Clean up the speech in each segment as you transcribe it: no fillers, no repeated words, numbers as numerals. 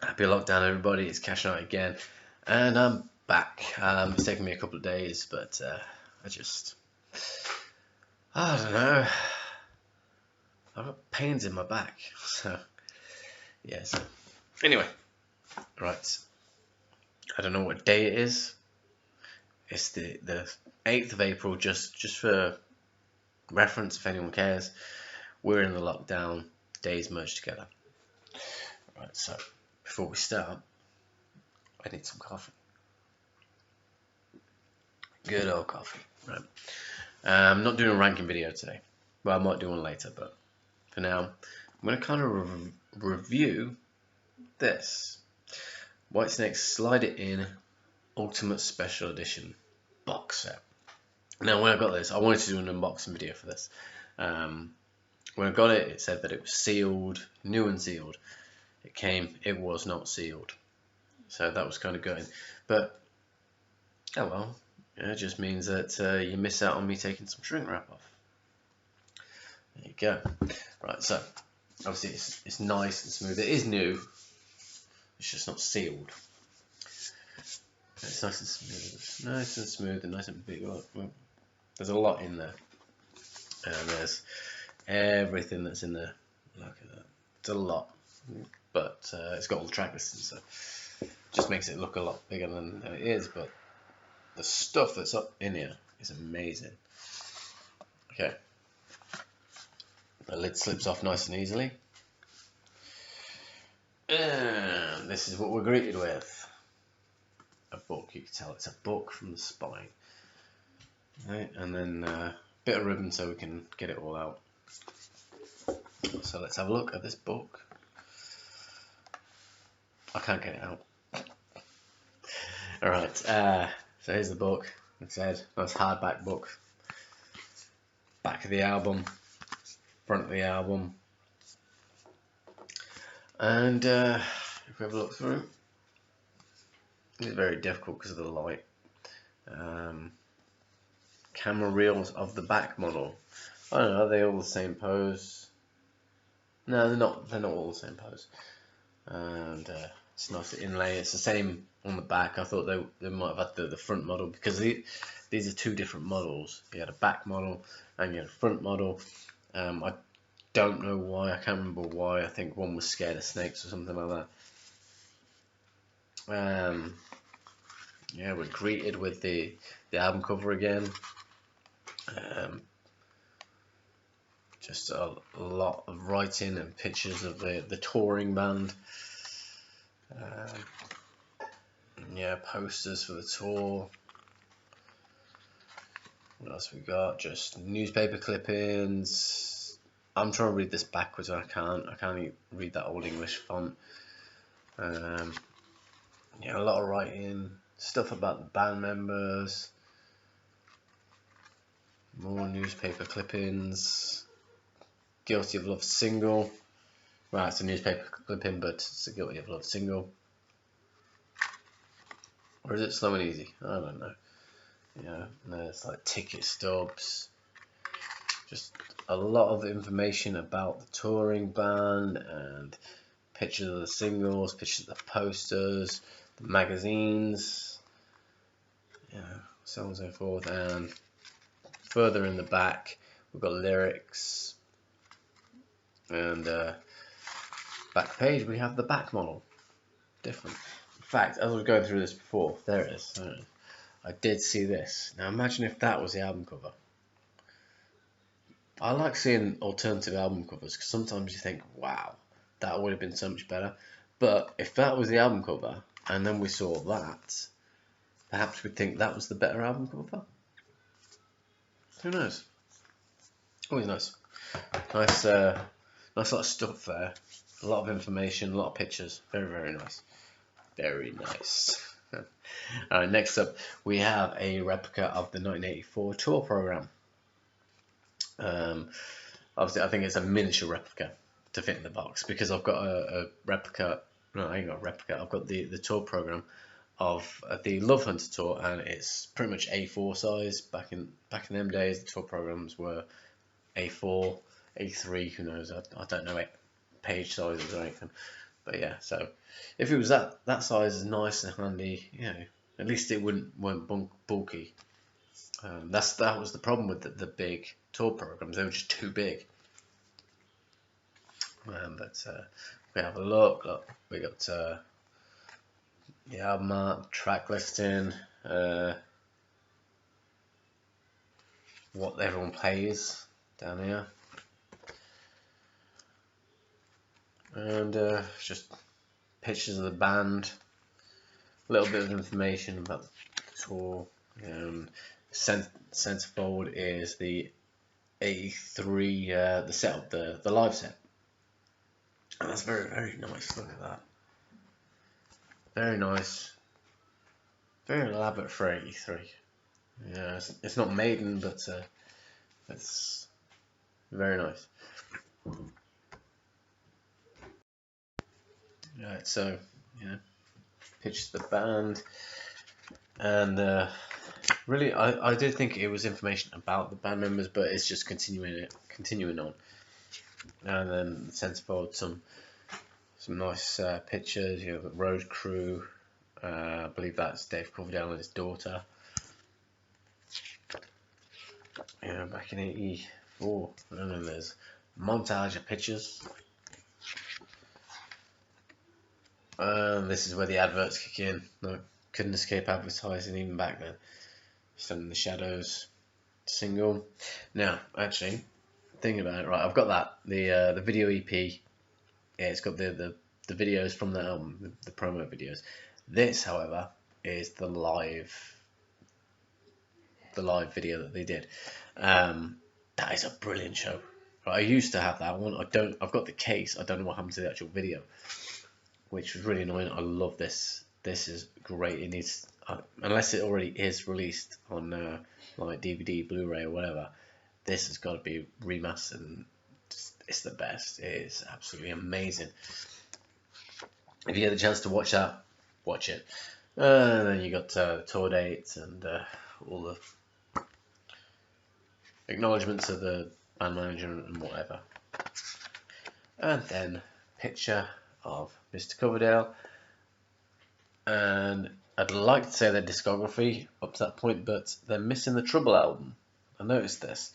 Happy lockdown, everybody. It's Khash again, and I'm back. It's taken me a couple of days, but I don't know. I've got pains in my back, so yeah. So anyway, right. I don't know what day it is. It's the 8th of April. Just for reference, if anyone cares, we're in the lockdown. Days merged together. Right. So before we start, I need some coffee. Good old coffee. Right. I'm not doing a ranking video today. Well, I might do one later, but for now, I'm going to kind of review this Whitesnake Slide It In Ultimate Special Edition box set. Now, when I got this, I wanted to do an unboxing video for this. When I got it, it said that it was sealed, new and sealed. It came, it was not sealed. So that was kind of good. But, oh well, it just means that you miss out on me taking some shrink wrap off. There you go. Right, so obviously it's nice and smooth. It is new. It's just not sealed. It's nice and smooth, and nice and big. Look, there's a lot in there, and there's everything that's in there. Look at that. It's a lot, but it's got all the track listings, so it just makes it look a lot bigger than it is. But the stuff that's up in here is amazing. Okay. The lid slips off nice and easily. And this is what we're greeted with. A book, you can tell it's a book from the spine. Right, and then a bit of ribbon so we can get it all out. So let's have a look at this book. I can't get it out. Alright, so here's the book. It said, nice hardback book. Back of the album. Front of the album, and if we have a look through, it's very difficult because of the light. Camera reels of the back model. I don't know, are they all the same pose? No, they're not. They're not all the same pose. And it's nice to inlay. It's the same on the back. I thought they might have had the front model because these are two different models. You had a back model and you had a front model. I don't know why. I can't remember why. I think one was scared of snakes or something like that. Yeah, we're greeted with the album cover again. Just a lot of writing and pictures of the touring band. Yeah, posters for the tour. What else we got? Just newspaper clippings. I'm trying to read this backwards and I can't even read that old English font. Yeah, a lot of writing, stuff about the band members, more newspaper clippings. Guilty of Love single. Well, it's a newspaper clipping, but it's a Guilty of Love single. Or is it Slow and Easy? I don't know. Yeah, there's like ticket stubs. Just a lot of information about the touring band and pictures of the singles, pictures of the posters, the magazines, yeah, so on and so forth. And further in the back, we've got lyrics, and back page we have the back model. Different. In fact, as I was going through this before, there it is. I did see this. Now imagine if that was the album cover. I like seeing alternative album covers because sometimes you think, wow, that would have been so much better. But if that was the album cover and then we saw that, perhaps we'd think that was the better album cover. Who knows? Always nice. Nice lot of stuff there. A lot of information, a lot of pictures. Very, very nice. Very nice. Alright, next up we have a replica of the 1984 tour program. Obviously I think it's a miniature replica to fit in the box because I've got a replica. No, I ain't got a replica. I've got the tour program of the Love Hunter tour, and it's pretty much A4 size. Back in them days, the tour programs were A4, A3. Who knows? I don't know page sizes or anything. But yeah, so if it was that size, nice and handy, you know, at least it weren't bulky. That was the problem with the big tour programs; they were just too big. But we have a look. Look, we got the album art, track listing, what everyone plays down here, and just pictures of the band, a little bit of information about the tour. Centerfold is the 83, the setup, the live set. And that's very, very nice. Look at that. Very nice. Very elaborate for 83. Yeah, it's not Maiden, but it's very nice. Right, so yeah, pictures of the band, and really, I did think it was information about the band members, but it's just continuing on. And then the centerfold, some nice pictures. You know, the road crew. I believe that's Dave Coverdale and his daughter. Yeah, back in '84. And then there's montage of pictures. This is where the adverts kick in. No, couldn't escape advertising even back then. Still in the Shadows single. Now, actually, thinking about it, right? I've got that the video EP. Yeah, it's got the videos from the album, the promo videos. This, however, is the live video that they did. That is a brilliant show. Right, I used to have that one. I've got the case. I don't know what happened to the actual video, which was really annoying. I love this. This is great. It needs, unless it already is released on like DVD, Blu-ray, or whatever. This has got to be remastered. And it's the best. It is absolutely amazing. If you get the chance to watch that, watch it. And then you got the tour dates and all the acknowledgements of the band manager and whatever. And then picture of Mr. Coverdale. And I'd like to say their discography up to that point, but they're missing the Trouble album. I noticed this.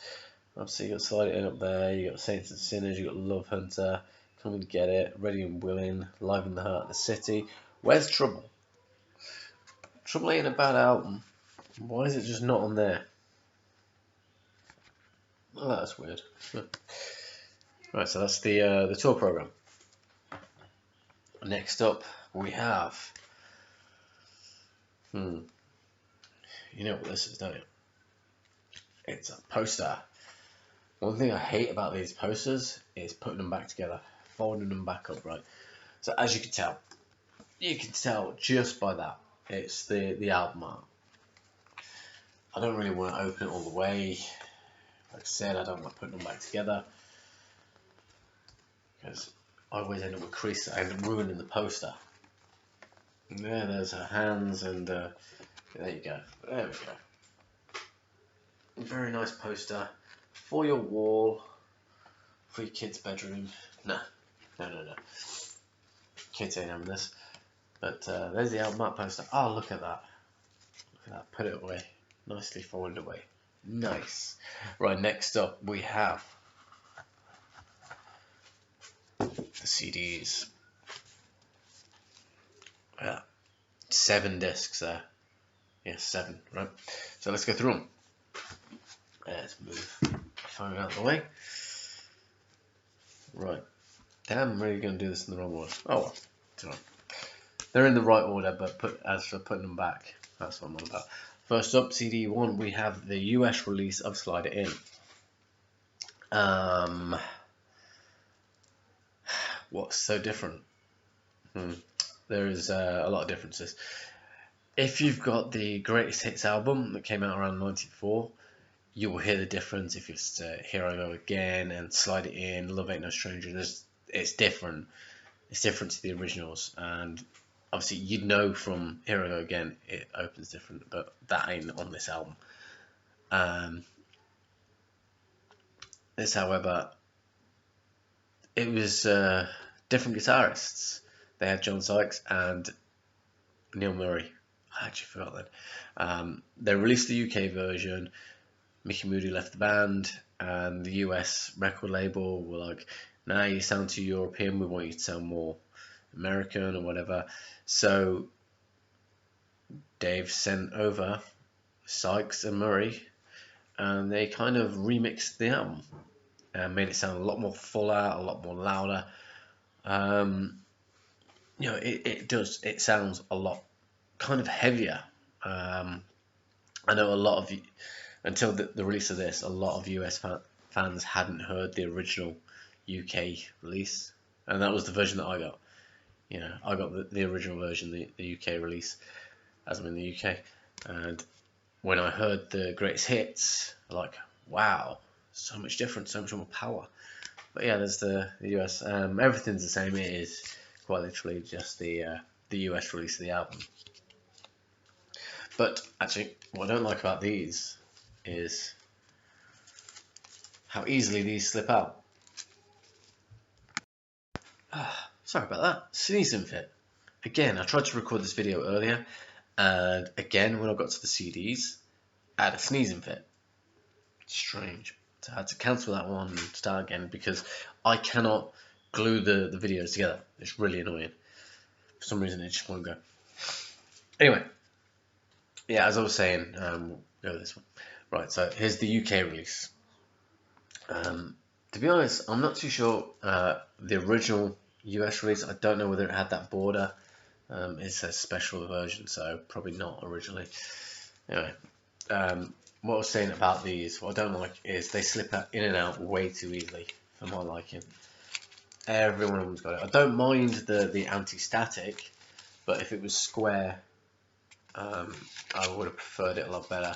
Obviously, you got Slide It In up there, you got Saints and Sinners, you got Love Hunter, Come and Get It, Ready and Willing, Live in the Heart of the City. Where's Trouble? Trouble ain't a bad album. Why is it just not on there? Oh, that's weird. Right, so that's the tour program. Next up, we have. You know what this is, don't you? It's a poster. One thing I hate about these posters is putting them back together, folding them back up, right? So as you can tell just by that, it's the album art. I don't really want to open it all the way. Like I said, I don't want putting them back together because I always end up with creases. I end up ruining the poster. And there's her hands, and there you go. There we go. Very nice poster for your wall, for your kid's bedroom. No. Kids ain't having this. But there's the album art poster. Oh, look at that. Look at that. Put it away. Nicely folded away. Nice. Right, next up we have the CDs. Yeah. 7 discs there. Yeah, 7, right? So let's go through them. Let's move the phone out of the way. Right. Damn, I'm really going to do this in the wrong order. Oh well. It's alright. They're in the right order, but as for putting them back, that's what I'm on about. First up, CD 1, we have the US release of Slide It In. What's so different? There is a lot of differences. If you've got the Greatest Hits album that came out around '94, you will hear the difference. If it's Here I Go Again and Slide It In, Love Ain't No Stranger, it's different. It's different to the originals, and obviously you'd know from Here I Go Again it opens different, but that ain't on this album. This, however, it was different guitarists. They had John Sykes and Neil Murray. I actually forgot that. They released the UK version. Mickey Moody left the band, and the US record label were like, "Nah, you sound too European. We want you to sound more American or whatever." So Dave sent over Sykes and Murray, and they kind of remixed the album and made it sound a lot more fuller, a lot more louder. It sounds a lot kind of heavier. I know a lot of, until the release of this, a lot of US fans hadn't heard the original UK release, and that was the version that I got. I got the original version, the UK release, as I'm in the UK, and when I heard the greatest hits, like, wow, so much different, so much more power. But yeah, there's the US. Everything's the same. It is quite literally just the US release of the album. But actually, what I don't like about these is how easily these slip out. Sorry about that. Sneezing fit. Again, I tried to record this video earlier, and again, when I got to the CDs, I had a sneezing fit. Strange. So I had to cancel that one and start again because I cannot glue the videos together. It's really annoying. For some reason, it just won't go. Anyway, yeah, as I was saying, we'll go with this one. Right, so here's the UK release. To be honest, I'm not too sure. The original US release, I don't know whether it had that border. It's a special version, so probably not originally. Anyway, what I was saying about these, what I don't like is they slip out in and out way too easily for my liking. Every one of them's got it. I don't mind the anti-static, but if it was square, I would have preferred it a lot better.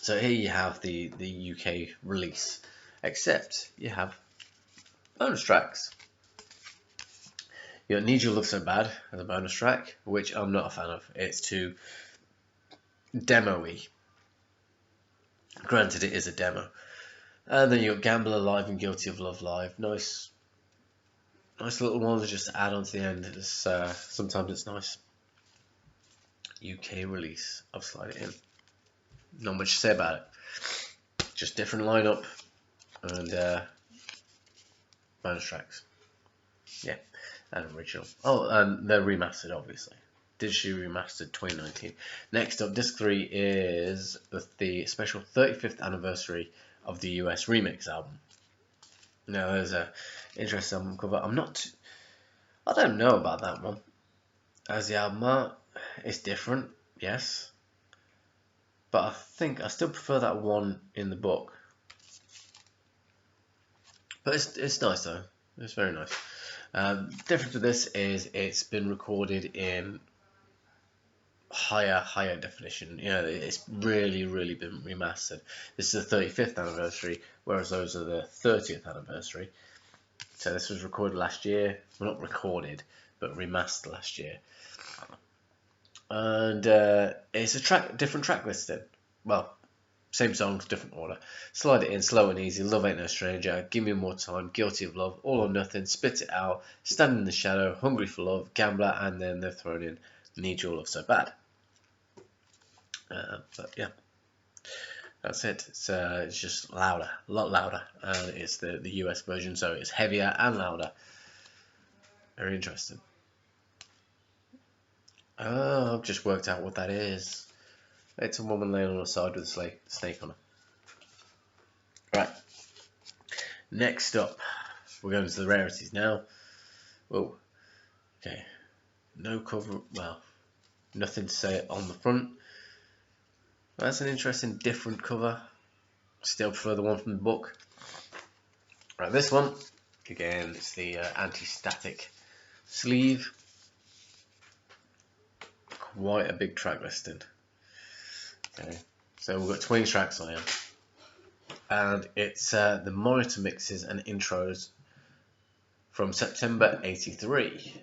So here you have the UK release, except you have bonus tracks. You got Need Your Love So Bad as a bonus track, which I'm not a fan of. It's too demo-y. Granted, it is a demo. And then you got Gambler Live and Guilty of Love Live. Nice little ones just to add on to the end. Sometimes it's nice. UK release. I'll slide it in. Not much to say about it. Just different lineup and bonus tracks. Yeah, and original. Oh, and they're remastered, obviously. Digitally remastered 2019. Next up, disc 3 is the special 35th anniversary of the US remix album. Now, there's a interesting album cover. I don't know about that one. As the album art, it's different, yes. But I think I still prefer that one in the book. But it's nice though. It's very nice. Difference with this is it's been recorded in higher definition. It's really been remastered. This is the 35th anniversary, whereas those are the 30th anniversary. So this was recorded last year. Well, not recorded, but remastered last year. And it's a different track listing. Well, same songs, different order. Slide it in, slow and easy. Love Ain't No Stranger. Give Me More Time. Guilty of Love. All or Nothing. Spit It Out. Stand in the Shadow. Hungry for Love. Gambler. And then they've thrown in Need Your Love So Bad. But yeah, that's it. It's just louder, a lot louder. And it's the US version, so it's heavier and louder. Very interesting. Oh, I've just worked out what that is. It's a woman laying on her side with a snake on her. Right. Next up, we're going to the rarities now. Oh, okay. No cover. Well, nothing to say on the front. That's an interesting, different cover. Still prefer the one from the book. Right, this one again. It's the anti-static sleeve. Quite a big track listing. Okay, so we've got 20 tracks on here, and it's the monitor mixes and intros from September '83.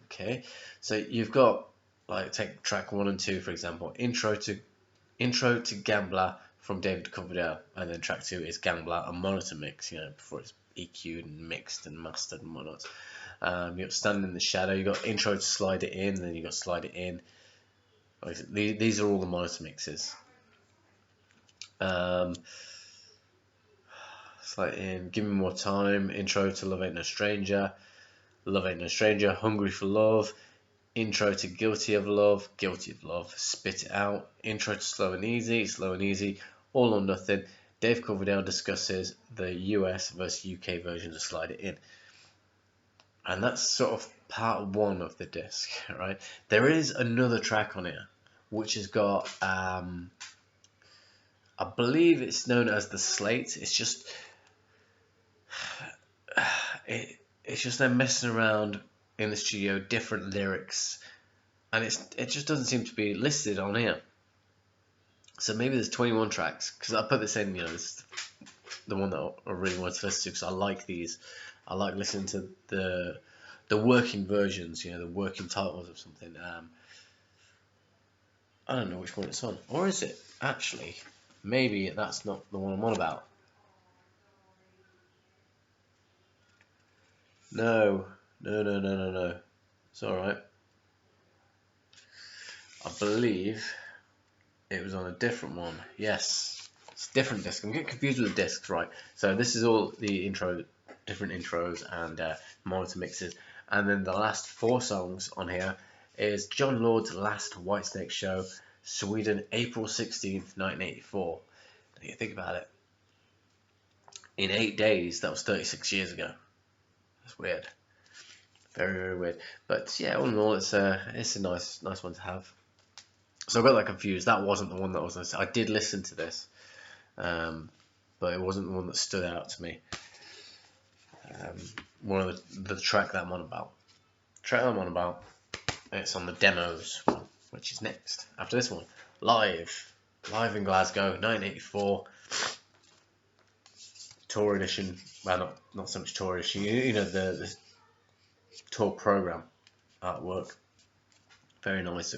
Okay, so you've got, like, take track 1 and 2 for example. Intro to Gambler from David Coverdale, and then track 2 is Gambler, a monitor mix, before it's EQ'd and mixed and mastered and whatnot. You got Stand in the Shadow. You got Intro to Slide It In, then you got Slide It In. These are all the monitor mixes. Slide It In, Give Me More Time, Intro to Love Ain't No Stranger, Love Ain't No Stranger, Hungry for Love, Intro to Guilty of Love, Spit It Out, Intro to Slow and Easy, All or Nothing. Dave Coverdale discusses the US versus UK versions of Slide It In. And that's sort of part one of the disc, right? There is another track on here, which has got, I believe it's known as the Slate. It's just, it's just them messing around in the studio, different lyrics, and it just doesn't seem to be listed on here. So maybe there's 21 tracks, because I put this in, this is the one that I really wanted to listen to, because I like these. I like listening to the working versions, the working titles of something. I don't know which one it's on, or is it actually? Maybe that's not the one I'm on about. No. It's all right. I believe it was on a different one. Yes, it's a different disc. I'm getting confused with the discs, right? So this is all the different intros and monitor mixes. And then the last 4 songs on here is John Lord's last Whitesnake show, Sweden, April 16th, 1984. Now you think about it. In 8 days, that was 36 years ago. That's weird. Very, very weird. But yeah, all in all, it's a nice one to have. So I got that confused. That wasn't the one that was. I did listen to this, but it wasn't the one that stood out to me. One of the track that I'm on about. It's on the demos, which is next after this one. Live in Glasgow, 1984. Tour edition. Well, not so much tour edition. The tour program artwork. Very nice.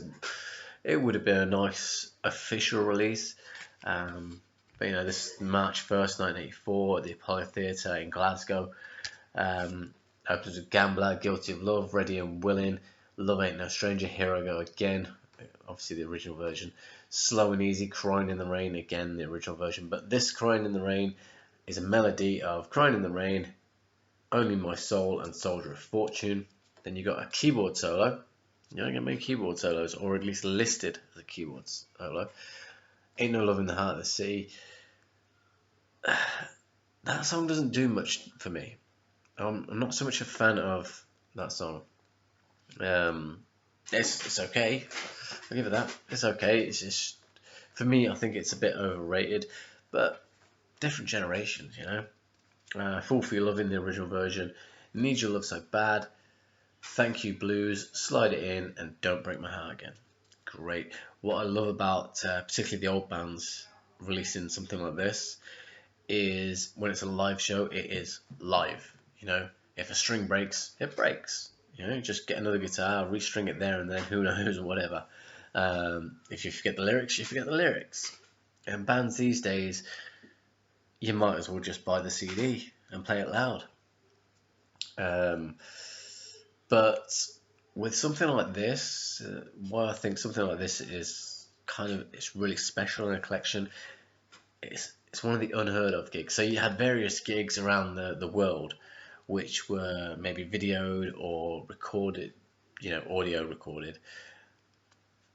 It would have been a nice official release. But this is March 1st, 1984 at the Apollo Theatre in Glasgow. Opens with Gambler, Guilty of Love, Ready and Willing, Love Ain't No Stranger, Here I Go Again, obviously the original version. Slow and Easy, Crying in the Rain, again the original version. But this Crying in the Rain is a melody of Crying in the Rain, Only My Soul and Soldier of Fortune. Then you got a keyboard solo. You don't get many keyboard solos, or at least listed as a keyboard solo. Ain't No Love in the Heart of the Sea. That song doesn't do much for me. I'm not so much a fan of that song. It's okay. I'll give it that. It's okay. It's just, for me, I think it's a bit overrated. But different generations, Fool for Your Love in the original version. Need Your Love So Bad. Thank You Blues, Slide It In, and Don't Break My Heart Again. Great. What I love about particularly the old bands releasing something like this is when it's a live show, it is live. If a string breaks, it breaks. Just get another guitar, restring it there and then, who knows, or whatever. If you forget the lyrics, you forget the lyrics. And bands these days, you might as well just buy the CD and play it loud. But with something like this, why I think something like this is it's really special in a collection. It's one of the unheard of gigs. So you had various gigs around the world, which were maybe videoed or recorded, audio recorded,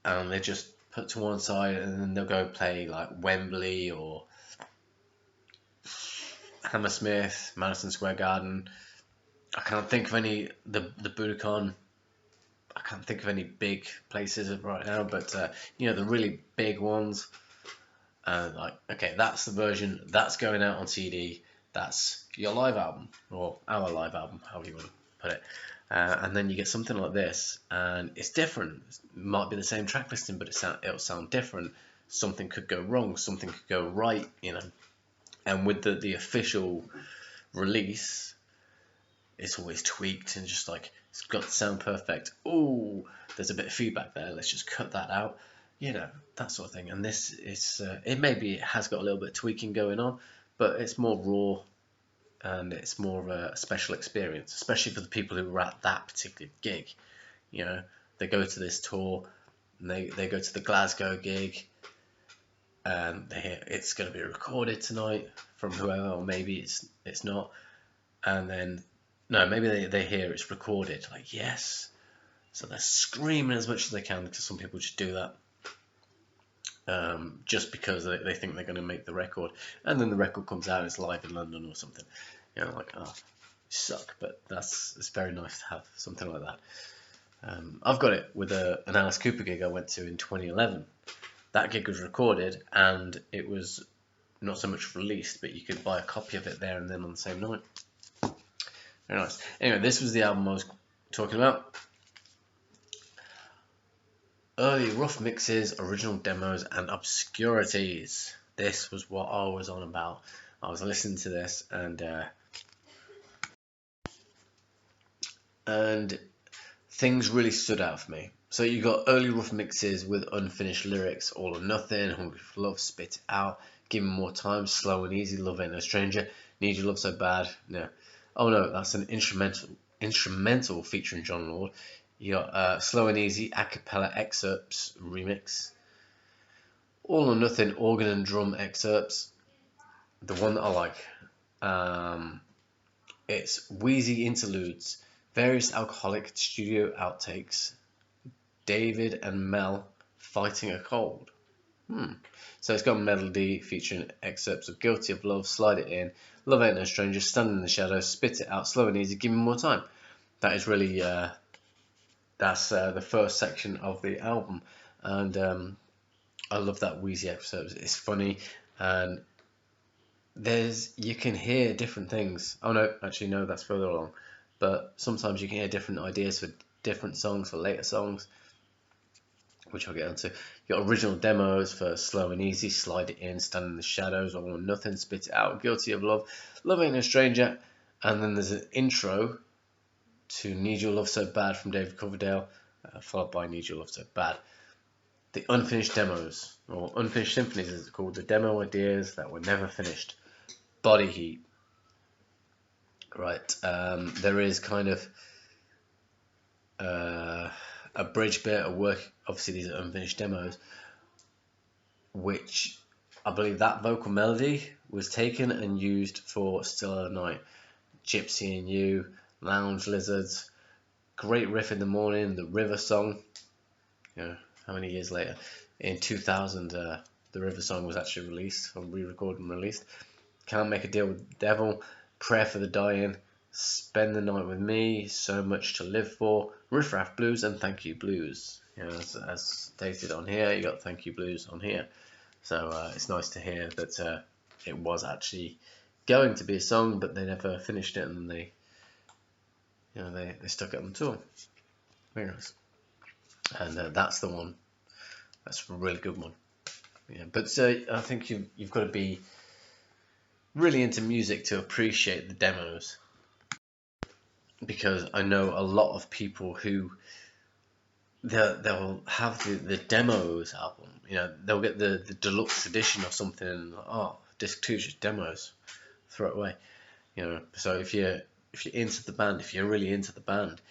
and they're just put to one side, and then they'll go play like Wembley or Hammersmith, Madison Square Garden. I can't think of any, the Budokan. I can't think of any big places right now, but the really big ones. Okay, that's the version that's going out on CD. That's your live album, or our live album, however you want to put it. And then you get something like this, and it's different. It might be the same track listing, but it'll sound different. Something could go wrong, something could go right, And with the official release, it's always tweaked and just like, it's got to sound perfect. Oh, there's a bit of feedback there. Let's just cut that out. That sort of thing. And this is, it has got a little bit of tweaking going on, but it's more raw. and it's more of a special experience, especially for the people who were at that particular gig. You know, they go to this tour, and they go to the Glasgow gig, and they hear it's going to be recorded tonight from whoever, or maybe it's not, and then no, maybe they hear it's recorded, like yes, so they're screaming as much as they can, because some people just do that. Just because they think they're going to make the record, and then the record comes out and it's live in London or something. You know, like, oh, you suck, but it's very nice to have something like that. I've got it with an Alice Cooper gig I went to in 2011. That gig was recorded, and it was not so much released, but you could buy a copy of it there and then on the same night. Very nice. Anyway, this was the album I was talking about. Early rough mixes, original demos, and obscurities. This was what I was on about. I was listening to this, and things really stood out for me. So you got early rough mixes with unfinished lyrics, All or Nothing, Hungry for Love, Spit It Out, Give Me More Time, Slow and Easy, Love Ain't No Stranger, Need Your Love So Bad. No. Oh no, that's an instrumental featuring John Lord. You got Slow and Easy, a cappella excerpts remix. All or Nothing, organ and drum excerpts. The one that I like. It's Wheezy interludes, various alcoholic studio outtakes, David and Mel fighting a cold. So it's got a melody featuring excerpts of Guilty of Love, Slide It In, Love Ain't No Stranger, Stand in the Shadows, Spit It Out, Slow and Easy, Give Me More Time. That is really, that's the first section of the album, and I love that Wheezy excerpt. It's funny, and you can hear different things. Oh no, actually no, that's further along. But sometimes you can hear different ideas for different songs, for later songs, which I'll get onto. You got original demos for Slow and Easy, Slide It In, Stand in the Shadows, All or Nothing, Spit It Out, Guilty of Love, Love Ain't No Stranger, and then there's an intro to Need Your Love So Bad from David Coverdale, followed by Need Your Love So Bad. The unfinished demos, or unfinished symphonies as it's called, the demo ideas that were never finished. Body Heat. Right, there is kind of a bridge bit, a work, obviously these are unfinished demos, which I believe that vocal melody was taken and used for Still Other Night, Gypsy and You, Lounge Lizards, great riff in the morning, the River Song, you know, how many years later? In 2000, the River Song was actually released, or re-recorded and released. Can't Make a Deal with the Devil, Prayer for the Dying, Spend the Night with Me, So Much to Live For, Riff Raff Blues, and Thank You Blues. You know, as stated on here, you got Thank You Blues on here. So it's nice to hear that it was actually going to be a song, but they never finished it, and they stuck it on the tour. Very nice. And that's the one. That's a really good one. Yeah, but I think you've got to be really into music to appreciate the demos, because I know a lot of people who they'll have the demos album. You know, they'll get the deluxe edition of something, and disc 2 is just demos, throw it away. You know, so if you're into the band, if you're really into the band,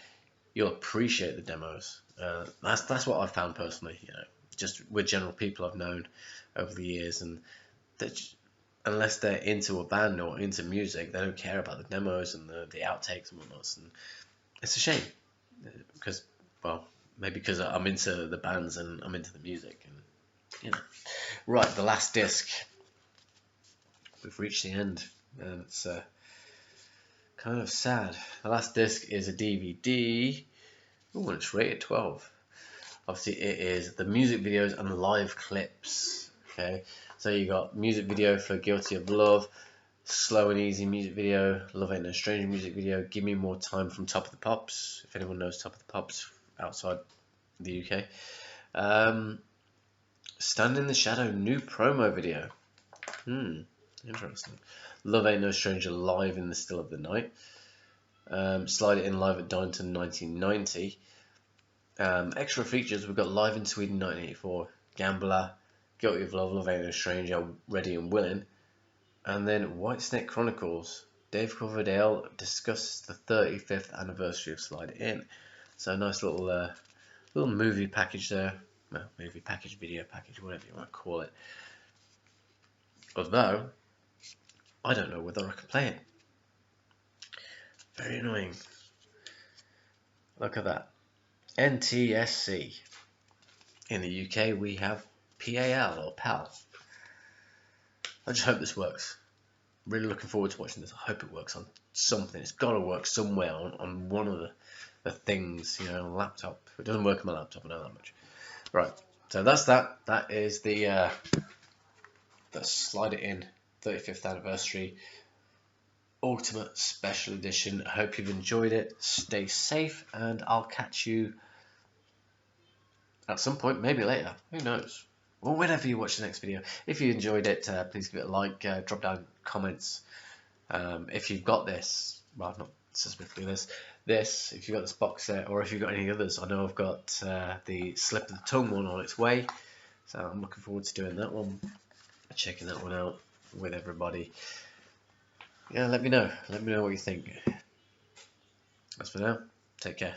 you'll appreciate the demos. That's what I've found personally. You know, just with general people I've known over the years, and unless they're into a band or into music, they don't care about the demos and the outtakes and whatnot. And it's a shame, because, well, maybe because I'm into the bands and I'm into the music, and you know. Right, the last disc. We've reached the end, and it's kind of sad. The last disc is a DVD. Oh, and it's rated 12. Obviously, it is the music videos and live clips. Okay, so you got music video for Guilty of Love, Slow and Easy music video, Love Ain't No Stranger music video, Give Me More Time from Top of the Pops, if anyone knows Top of the Pops outside the UK. Stand in the Shadow new promo video. Interesting. Love Ain't No Stranger live in the Still of the Night. Slide It In live at Downton 1990. Extra features, we've got Live in Sweden 1984, Gambler, Guilty of Love, Love Ain't No Stranger, Ready and Willing, and then Whitesnake Chronicles Dave Coverdale discusses the 35th anniversary of Slide It In. So a nice little movie package there. Well, movie package, video package, whatever you want to call it. Although, I don't know whether I can play it. Very annoying. Look at that. NTSC. In the UK, we have PAL or PAL. I just hope this works. Really looking forward to watching this. I hope it works on something. It's got to work somewhere on one of the things, you know, on a laptop. If it doesn't work on my laptop, I know that much. Right, so that's that. That is the Slide It In 35th anniversary Ultimate Special Edition. I hope you've enjoyed it. Stay safe, and I'll catch you at some point, maybe later. Who knows? Or whenever you watch the next video. If you enjoyed it, please give it a like. Drop down comments. If you've got this, well, not specifically this, if you've got this box set, or if you've got any others. I know I've got the Slip of the Tongue one on its way, so I'm looking forward to doing that one, checking that one out with everybody. Yeah, let me know what you think. As for now, take care.